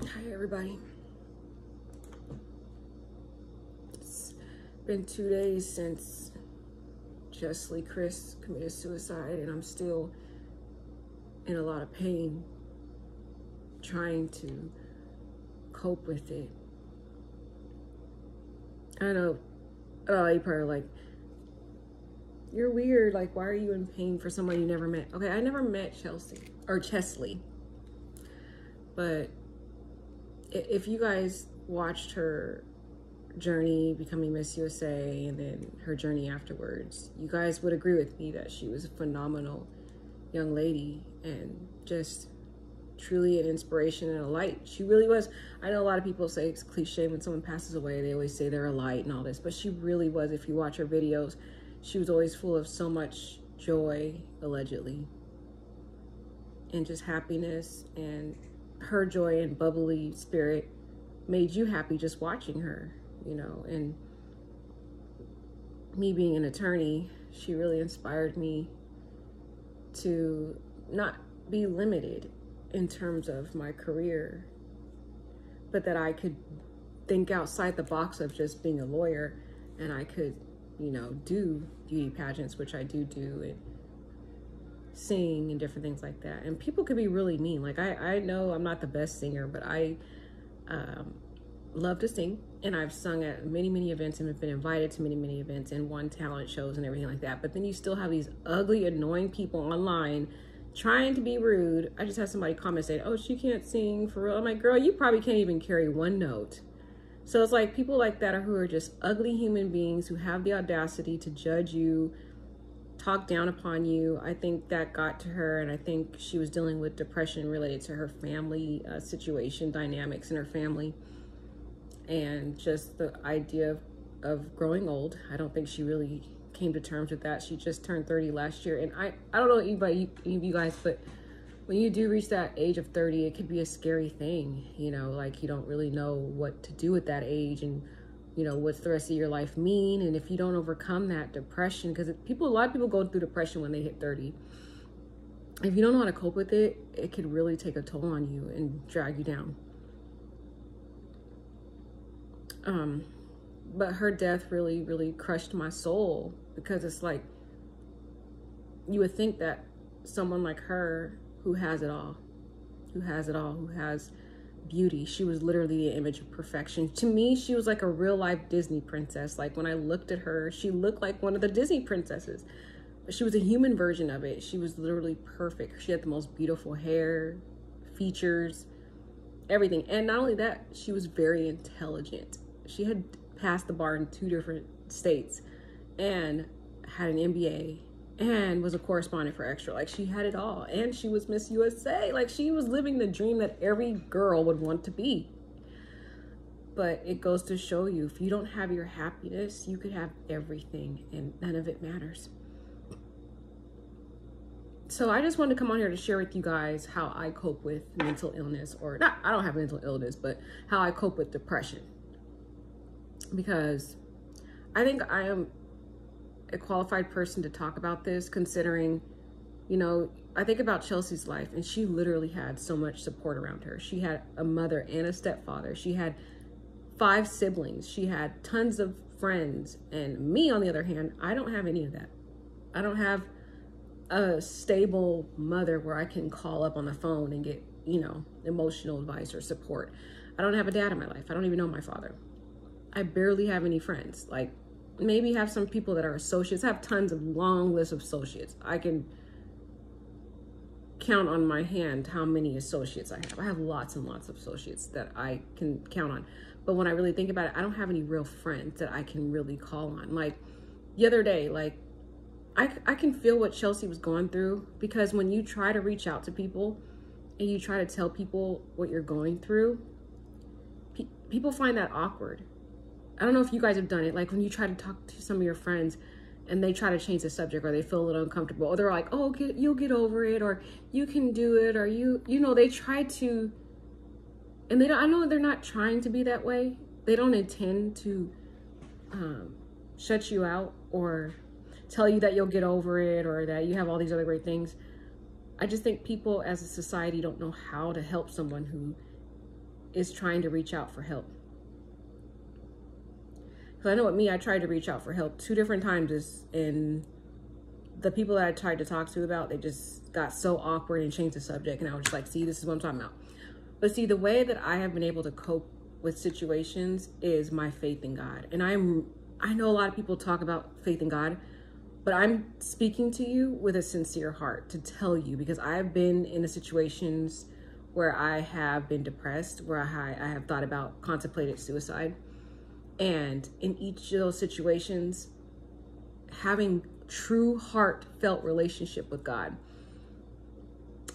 Hi everybody. It's been 2 days since Cheslie Kryst committed suicide, and I'm still in a lot of pain trying to cope with it. I know you probably like, you're weird, like why are you in pain for someone you never met? Okay, I never met Cheslie, but if you guys watched her journey becoming Miss USA and then her journey afterwards, you guys would agree with me that she was a phenomenal young lady and just truly an inspiration and a light. She really was. I know a lot of people say it's cliche when someone passes away, they always say they're a light and all this, but she really was. If you watch her videos, she was always full of so much joy, allegedly, and just happiness, and her joy and bubbly spirit made you happy just watching her, you know. And me being an attorney, she really inspired me to not be limited in terms of my career, but that I could think outside the box of just being a lawyer, and I could, you know, do beauty pageants, which I do, and sing and different things like that. And people could be really mean. Like I know I'm not the best singer, but I love to sing, and I've sung at many events and have been invited to many events and won talent shows and everything like that. But then you still have these ugly, annoying people online trying to be rude. I just had somebody comment saying, oh, she can't sing for real. I'm like, girl, you probably can't even carry one note. So it's like people like that who are just ugly human beings who have the audacity to judge you, talk down upon you. I think that got to her, and I think she was dealing with depression related to her family situation, dynamics in her family, and just the idea of growing old. I don't think she really came to terms with that. She just turned 30 last year, and I don't know any of you guys, but when you do reach that age of 30, it could be a scary thing, you know, like you don't really know what to do at that age, and you know, what's the rest of your life mean? And if you don't overcome that depression, because a lot of people go through depression when they hit 30. If you don't know how to cope with it, it could really take a toll on you and drag you down. But her death really crushed my soul, because it's like, you would think that someone like her who has it all, who has beauty, she was literally the image of perfection. To me, she was like a real life Disney princess. Like when I looked at her, she looked like one of the Disney princesses, but she was a human version of it. She was literally perfect. She had the most beautiful hair, features, everything. And not only that, she was very intelligent. She had passed the bar in 2 different states and had an MBA and was a correspondent for Extra. Like she had it all, and she was Miss USA. Like she was living the dream that every girl would want to be. But it goes to show you, if you don't have your happiness, you could have everything and none of it matters. So I just wanted to come on here to share with you guys how I cope with mental illness, or not, I don't have mental illness, but how I cope with depression. Because I think I am a qualified person to talk about this, considering, you know, I think about Chelsea's life, and she literally had so much support around her. She had a mother and a stepfather. She had 5 siblings. She had tons of friends. And me, on the other hand, I don't have any of that. I don't have a stable mother where I can call up on the phone and get, you know, emotional advice or support. I don't have a dad in my life. I don't even know my father. I barely have any friends. Like, maybe have some people that are associates. I have tons of long list of associates. I can count on my hand how many associates I have. I have lots and lots of associates that I can count on. But when I really think about it, I don't have any real friends that I can really call on. Like the other day, like I can feel what Chelsea was going through, because when you try to reach out to people and you try to tell people what you're going through, people find that awkward. I don't know if you guys have done it. Like when you try to talk to some of your friends and they try to change the subject, or they feel a little uncomfortable, or they're like, oh, you'll get over it, or you can do it, or you know, they try to, and I know they're not trying to be that way. They don't intend to shut you out or tell you that you'll get over it, or that you have all these other great things. I just think people as a society don't know how to help someone who is trying to reach out for help. Because I know with me, I tried to reach out for help 2 different times, and the people that I tried to talk to about, they just got so awkward and changed the subject. And I was just like, see, this is what I'm talking about. But see, the way that I have been able to cope with situations is my faith in God. And I know a lot of people talk about faith in God, but I'm speaking to you with a sincere heart to tell you, because I've been in the situations where I have been depressed, where I have thought about contemplated suicide. And in each of those situations, having true heartfelt relationship with God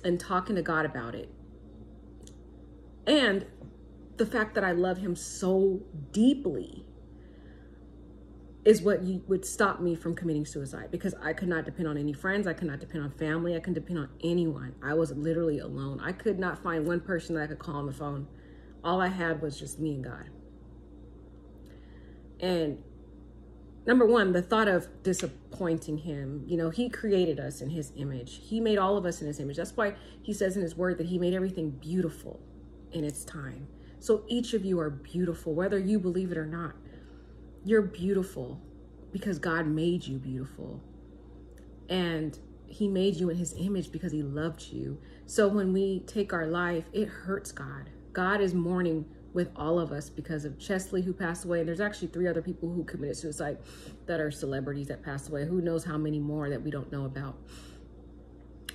and talking to God about it, and the fact that I love him so deeply, is what would stop me from committing suicide, because I could not depend on any friends. I could not depend on family. I couldn't depend on anyone. I was literally alone. I could not find one person that I could call on the phone. All I had was just me and God. And number one, the thought of disappointing him, you know, he created us in his image. He made all of us in his image. That's why he says in his word that he made everything beautiful in its time. So each of you are beautiful, whether you believe it or not. You're beautiful because God made you beautiful. And he made you in his image because he loved you. So when we take our life, it hurts God. God is mourning with all of us because of Cheslie, who passed away. And there's actually 3 other people who committed suicide that are celebrities that passed away. Who knows how many more that we don't know about.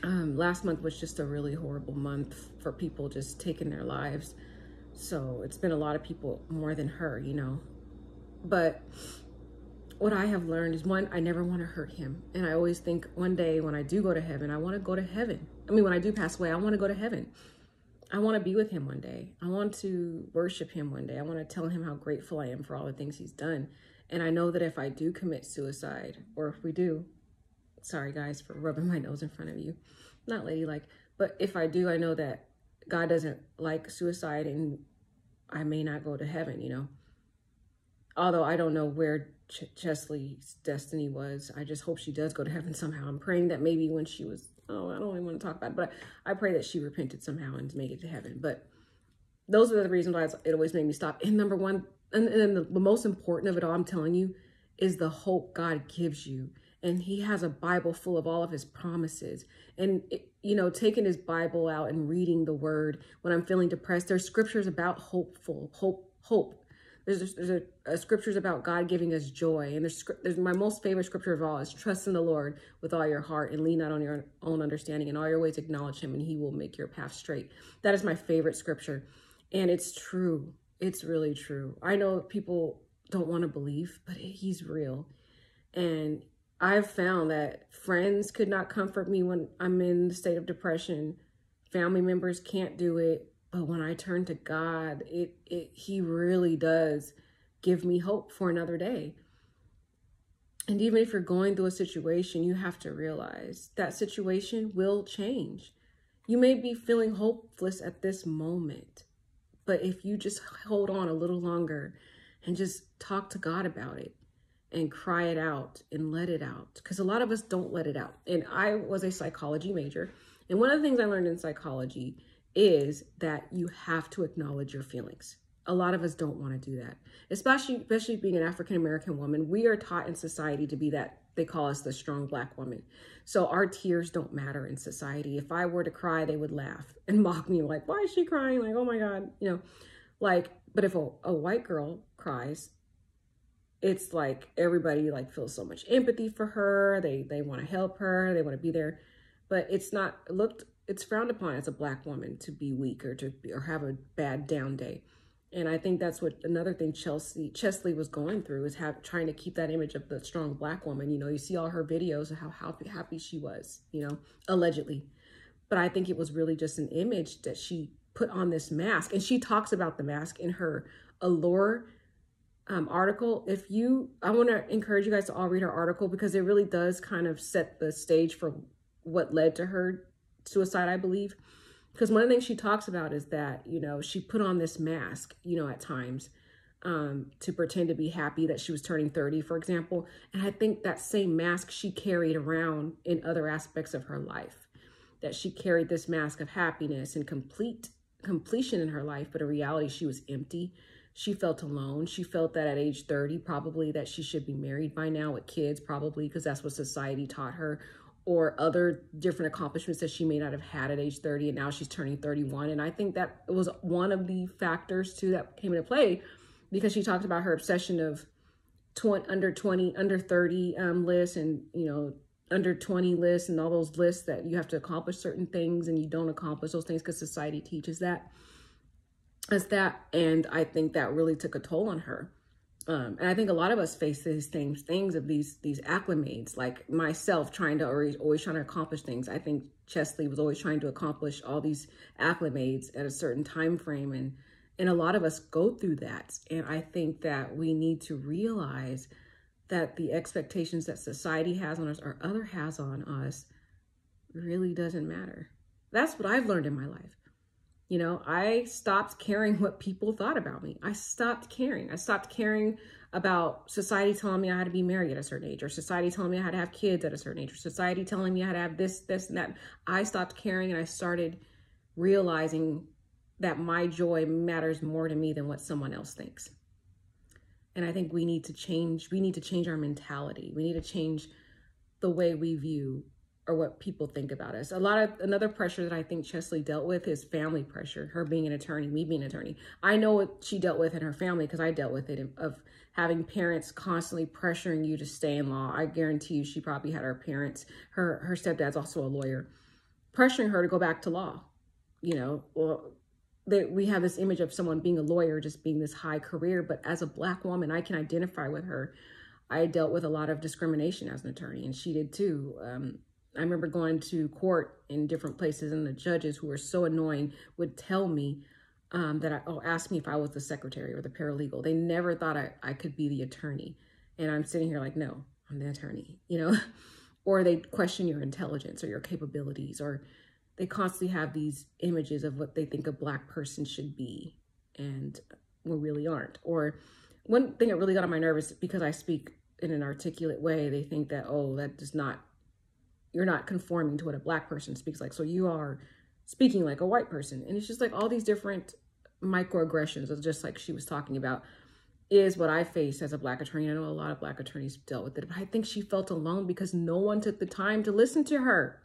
Last month was just a really horrible month for people just taking their lives. So it's been a lot of people more than her, you know. But what I have learned is, one, I never want to hurt him. And I always think one day when I do go to heaven, I want to go to heaven. I mean, when I do pass away, I want to go to heaven. I want to be with him one day. I want to worship him one day. I want to tell him how grateful I am for all the things he's done. And I know that if I do commit suicide, or if we do, sorry guys for rubbing my nose in front of you, not ladylike, but if I do, I know that God doesn't like suicide, and I may not go to heaven, you know. Although I don't know where Cheslie's destiny was. I just hope she does go to heaven somehow. I'm praying that maybe when she was, I don't even want to talk about it, but I pray that she repented somehow and make it to heaven. But those are the reasons why it always made me stop. And number one, and the most important of it all, I'm telling you, is the hope God gives you. And he has a Bible full of all of his promises. And, you know, taking his Bible out and reading the word when I'm feeling depressed, there's scriptures about hope. There's scriptures about God giving us joy. And there's my most favorite scripture of all is trust in the Lord with all your heart and lean not on your own understanding. In all your ways acknowledge him and he will make your path straight. That is my favorite scripture. And it's true. It's really true. I know people don't want to believe, but he's real. And I've found that friends could not comfort me when I'm in the state of depression. Family members can't do it. But when I turn to God, he really does give me hope for another day. And even if you're going through a situation, you have to realize that situation will change. You may be feeling hopeless at this moment, but if you just hold on a little longer and just talk to God about it and cry it out and let it out, because a lot of us don't let it out. And I was a psychology major. And one of the things I learned in psychology is that you have to acknowledge your feelings. A lot of us don't want to do that, especially being an African-American woman. We are taught in society to be that, they call us the strong Black woman. So our tears don't matter in society. If I were to cry, they would laugh and mock me like, why is she crying? Like, oh my God, you know, like, but if a white girl cries, it's like everybody like feels so much empathy for her. They want to help her. They want to be there, but it's not it's frowned upon as a Black woman to be weak or have a bad down day. And I think that's what another thing Cheslie was going through, is trying to keep that image of the strong Black woman. You know, you see all her videos of how happy she was, you know, allegedly. But I think it was really just an image that she put on this mask. And she talks about the mask in her Allure article. I want to encourage you guys to all read her article, because it really does kind of set the stage for what led to her suicide, I believe. Because one of the things she talks about is that, you know, she put on this mask, you know, at times to pretend to be happy that she was turning 30, for example. And I think that same mask she carried around in other aspects of her life, that she carried this mask of happiness and complete completion in her life, but in reality, she was empty. She felt alone. She felt that at age 30, probably that she should be married by now with kids, probably because that's what society taught her, or other different accomplishments that she may not have had at age 30, and now she's turning 31. And I think that was one of the factors too that came into play, because she talked about her obsession of under 30 lists, and, you know, under 20 lists, and all those lists that you have to accomplish certain things and you don't accomplish those things because society teaches that as that. And I think that really took a toll on her. And I think a lot of us face these things of these acclimates, like myself always trying to accomplish things. I think Cheslie was always trying to accomplish all these acclimates at a certain time frame. And a lot of us go through that. And I think that we need to realize that the expectations that society has on us or other has on us really doesn't matter. That's what I've learned in my life. You know, I stopped caring what people thought about me. I stopped caring. I stopped caring about society telling me I had to be married at a certain age, or society telling me I had to have kids at a certain age, or society telling me I had to have this, and that. I stopped caring, and I started realizing that my joy matters more to me than what someone else thinks. And I think we need to change our mentality. We need to change the way we view or what people think about us. Another pressure that I think Cheslie dealt with is family pressure, her being an attorney, me being an attorney. I know what she dealt with in her family because I dealt with it, of having parents constantly pressuring you to stay in law. I guarantee you she probably had her parents, her stepdad's also a lawyer, pressuring her to go back to law. You know, well, we have this image of someone being a lawyer just being this high career, but as a Black woman, I can identify with her. I dealt with a lot of discrimination as an attorney, and she did too. I remember going to court in different places, and the judges, who were so annoying, would tell me ask me if I was the secretary or the paralegal. They never thought I could be the attorney. And I'm sitting here like, no, I'm the attorney, you know? Or they question your intelligence or your capabilities, or they constantly have these images of what they think a Black person should be, and we really aren't. Or one thing that really got on my nerves, because I speak in an articulate way, they think that, oh, you're not conforming to what a Black person speaks like, so you are speaking like a white person. And it's just like all these different microaggressions, just like she was talking about, is what I face as a Black attorney. I know a lot of Black attorneys dealt with it, but I think she felt alone because no one took the time to listen to her.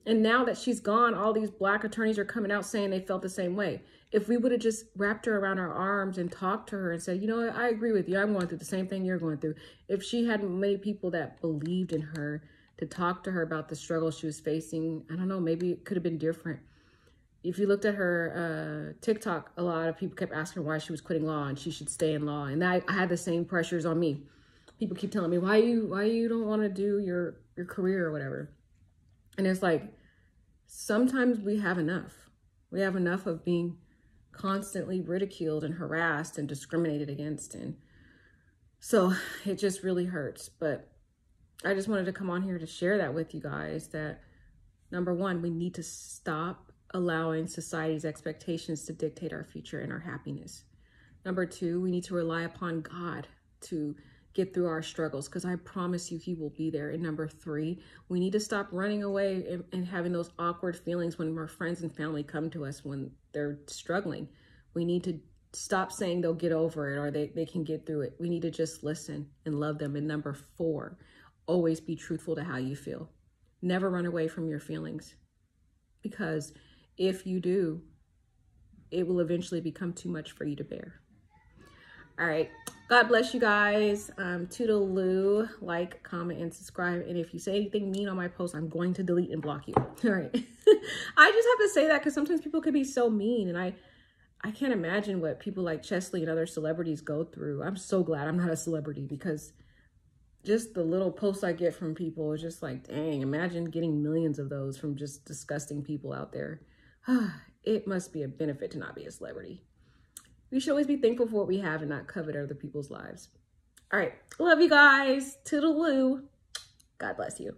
And now that she's gone, all these Black attorneys are coming out saying they felt the same way. If we would have just wrapped her around our arms and talked to her and said, you know what, I agree with you, I'm going through the same thing you're going through. If she had many people that believed in her to talk to her about the struggle she was facing, I don't know, maybe it could have been different. If you looked at her TikTok, a lot of people kept asking her why she was quitting law and she should stay in law. And I had the same pressures on me. People keep telling me, why you don't want to do your career or whatever. And it's like, sometimes we have enough. We have enough of being constantly ridiculed and harassed and discriminated against. And so it just really hurts. But I just wanted to come on here to share that with you guys, that number one, we need to stop allowing society's expectations to dictate our future and our happiness. Number two, we need to rely upon God to get through our struggles, because I promise you he will be there. And number three, we need to stop running away and having those awkward feelings when our friends and family come to us when they're struggling. We need to stop saying they'll get over it or they can get through it. We need to just listen and love them. And number four, always be truthful to how you feel. Never run away from your feelings, because if you do, it will eventually become too much for you to bear. All right. God bless you guys. Toodaloo. Like, comment, and subscribe. And if you say anything mean on my post, I'm going to delete and block you. All right. I just have to say that because sometimes people can be so mean. And I can't imagine what people like Cheslie and other celebrities go through. I'm so glad I'm not a celebrity, because just the little posts I get from people is just like, dang, imagine getting millions of those from just disgusting people out there. It must be a benefit to not be a celebrity. We should always be thankful for what we have and not covet other people's lives. All right. Love you guys. Toodaloo. God bless you.